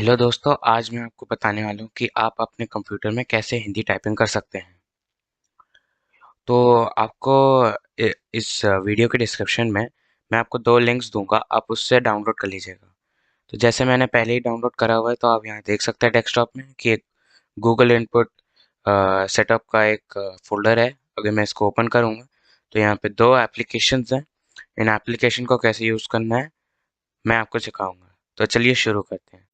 Hello दोस्तों, आज मैं आपको बताने वाला हूँ कि आप अपने कंप्यूटर में कैसे हिंदी टाइपिंग कर सकते हैं। तो आपको इस वीडियो के डिस्क्रिप्शन में मैं आपको दो लिंक्स दूंगा, आप उससे डाउनलोड कर लीजिएगा। तो जैसे मैंने पहले ही डाउनलोड करा हुआ है, तो आप यहाँ देख सकते हैं डेस्कटॉप में कि एक गूगल इनपुट सेटअप का एक फोल्डर है। अगर मैं इसको ओपन करूँगा तो यहाँ पे दो एप्लीकेशंस हैं। इन एप्लीकेशन को कैसे यूज़ करना है मैं आपको सिखाऊंगा। तो चलिए शुरू करते हैं।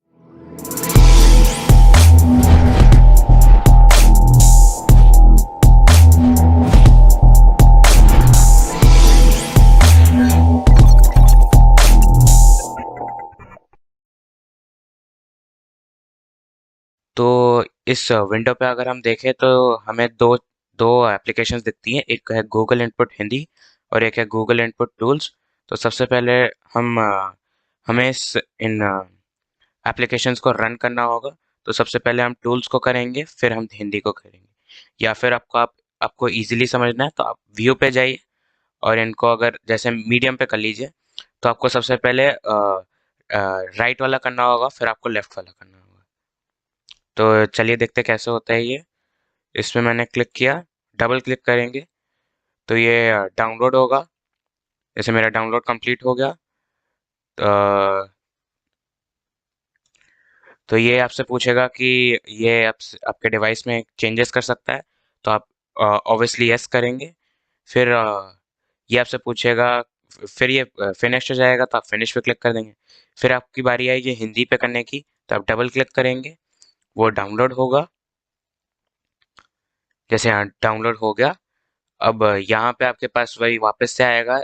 तो इस विंडो पे अगर हम देखें तो हमें दो दो एप्लीकेशंस दिखती हैं। एक है गूगल इनपुट हिंदी और एक है गूगल इनपुट टूल्स। तो सबसे पहले हम हमें इन एप्लीकेशंस को रन करना होगा। तो सबसे पहले हम टूल्स को करेंगे, फिर हम हिंदी को करेंगे। या फिर आपको इजीली समझना है तो आप व्यू पे जाइए और इनको अगर जैसे मीडियम पे कर लीजिए। तो आपको सबसे पहले राइट वाला करना होगा, फिर आपको लेफ्ट वाला करना होगा। तो चलिए देखते कैसे होता है ये। इसमें मैंने क्लिक किया, डबल क्लिक करेंगे तो ये डाउनलोड होगा। जैसे मेरा डाउनलोड कंप्लीट हो गया तो ये आपसे पूछेगा कि ये आपके डिवाइस में चेंजेस कर सकता है। तो आप ऑब्वियसली यस करेंगे। फिर ये आपसे पूछेगा, फिर ये फिनिश हो जाएगा तो आप फिनिश पे क्लिक कर देंगे। फिर आपकी बारी आएगी हिंदी पे करने की, तो आप डबल क्लिक करेंगे, वो डाउनलोड होगा। जैसे यहाँ डाउनलोड हो गया। अब यहाँ पे आपके पास वही वापस से आएगा।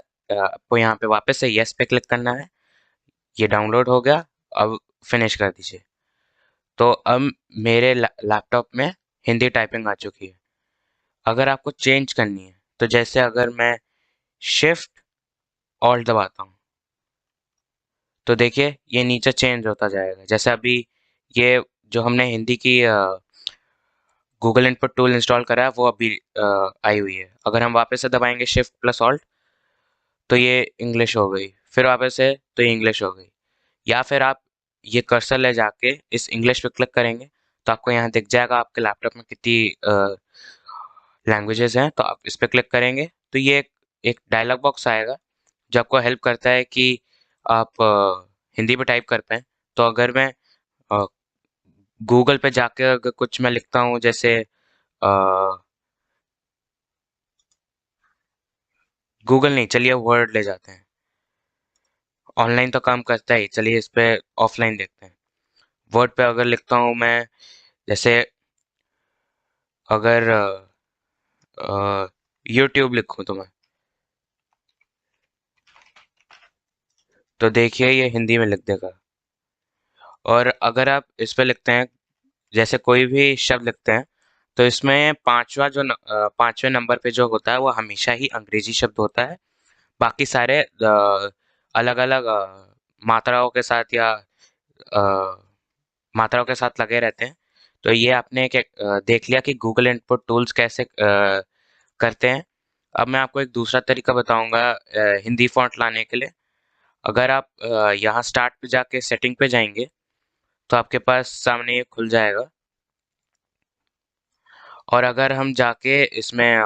आपको यहाँ पे वापस से यस पे क्लिक करना है। ये डाउनलोड हो गया। अब फिनिश कर दीजिए। तो अब मेरे लैपटॉप में हिंदी टाइपिंग आ चुकी है। अगर आपको चेंज करनी है तो जैसे अगर मैं शिफ्ट ऑल्ट दबाता हूँ तो देखिए ये नीचे चेंज होता जाएगा। जैसे अभी ये जो हमने हिंदी की गूगल इनपुट टूल इंस्टॉल करा है वो अभी आई हुई है। अगर हम वापस से दबाएंगे शिफ्ट प्लस ऑल्ट तो ये इंग्लिश हो गई, फिर वापस से तो ये इंग्लिश हो गई। या फिर आप ये कर्सर ले जाके इस इंग्लिश पे क्लिक करेंगे तो आपको यहाँ दिख जाएगा आपके लैपटॉप में कितनी लैंग्वेजेस हैं। तो आप इस पे क्लिक करेंगे तो ये एक डायलॉग बॉक्स आएगा जो आपको हेल्प करता है कि आप हिंदी में टाइप कर पाएँ। तो अगर मैं गूगल पे जाके अगर कुछ मैं लिखता हूँ, जैसे गूगल नहीं, चलिए वर्ड ले जाते हैं। ऑनलाइन तो काम करता ही, चलिए इस पे ऑफलाइन देखते हैं। वर्ड पे अगर लिखता हूँ मैं, जैसे अगर यूट्यूब लिखूँ तो मैं, तो देखिए ये हिंदी में लिख देगा। और अगर आप इस पे लिखते हैं, जैसे कोई भी शब्द लिखते हैं, तो इसमें पांचवें नंबर पे जो होता है वो हमेशा ही अंग्रेजी शब्द होता है। बाकी सारे अलग अलग मात्राओं के साथ या मात्राओं के साथ लगे रहते हैं। तो ये आपने देख लिया कि गूगल इनपुट टूल्स कैसे करते हैं। अब मैं आपको एक दूसरा तरीका बताऊंगा हिंदी फॉन्ट लाने के लिए। अगर आप यहाँ स्टार्ट पे जाके सेटिंग पे जाएंगे तो आपके पास सामने ये खुल जाएगा। और अगर हम जाके इसमें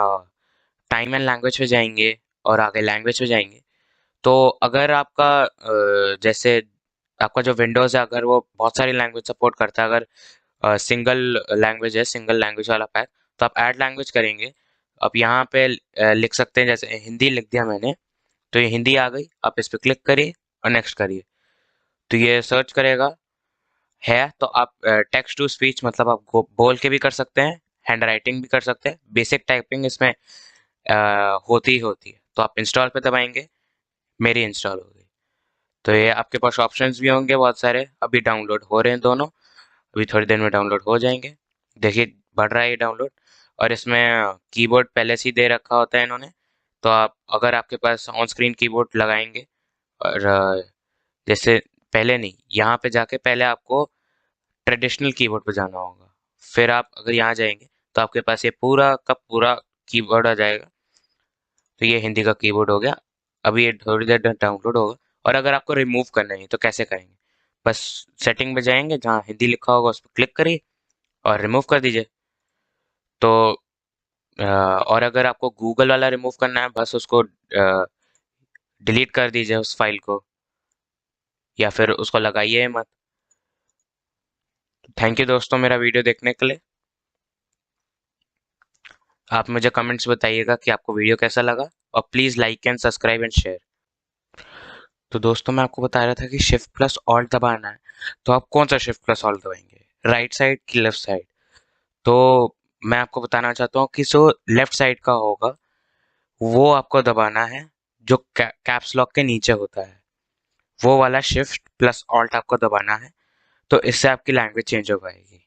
टाइम एंड लैंग्वेज पे जाएंगे और आगे लैंग्वेज पे जाएंगे, तो अगर आपका जैसे आपका जो विंडोज़ है, अगर वो बहुत सारी लैंग्वेज सपोर्ट करता है, अगर सिंगल लैंग्वेज है, सिंगल लैंग्वेज वाला पैक, तो आप ऐड लैंग्वेज करेंगे। आप यहाँ पे लिख सकते हैं, जैसे हिंदी लिख दिया मैंने तो ये हिंदी आ गई। आप इस पे क्लिक करिए और नेक्स्ट करिए तो ये सर्च करेगा। है तो आप टेक्स्ट टू स्पीच मतलब आप बोल के भी कर सकते हैं, हैंड राइटिंग भी कर सकते हैं। बेसिक टाइपिंग इसमें होती ही होती है। तो आप इंस्टॉल पे दबाएंगे, मेरी इंस्टॉल हो गई। तो ये आपके पास ऑप्शंस भी होंगे बहुत सारे। अभी डाउनलोड हो रहे हैं दोनों, अभी थोड़ी देर में डाउनलोड हो जाएंगे। देखिए बढ़ रहा है ये डाउनलोड। और इसमें कीबोर्ड पहले से ही दे रखा होता है इन्होंने। तो आप अगर आपके पास ऑन स्क्रीन कीबोर्ड लगाएंगे और जैसे पहले नहीं, यहाँ पे जाके पहले आपको ट्रेडिशनल कीबोर्ड पे जाना होगा। फिर आप अगर यहाँ जाएंगे तो आपके पास ये पूरा का पूरा कीबोर्ड आ जाएगा। तो ये हिंदी का कीबोर्ड हो गया। अभी ये थोड़ी देर डाउनलोड होगा। और अगर आपको रिमूव करना है तो कैसे करेंगे, बस सेटिंग में जाएंगे, जहाँ हिंदी लिखा होगा उस पर क्लिक करिए और रिमूव कर दीजिए। तो और अगर आपको गूगल वाला रिमूव करना है, बस उसको डिलीट कर दीजिए उस फाइल को, या फिर उसको लगाइए मत। थैंक यू दोस्तों मेरा वीडियो देखने के लिए। आप मुझे कमेंट्स बताइएगा कि आपको वीडियो कैसा लगा, और please like and subscribe and share. तो दोस्तों मैं आपको बता रहा था कि शिफ्ट प्लस ऑल्ट दबाना है, तो आप कौन सा शिफ्ट प्लस ऑल्ट दबाएंगे, राइट साइड की लेफ्ट साइड? तो मैं आपको बताना चाहता हूँ कि जो लेफ्ट साइड का होगा वो आपको दबाना है, जो कैप्स लॉक के नीचे होता है, वो वाला शिफ्ट प्लस ऑल्ट आपको दबाना है। तो इससे आपकी लैंग्वेज चेंज हो पाएगी।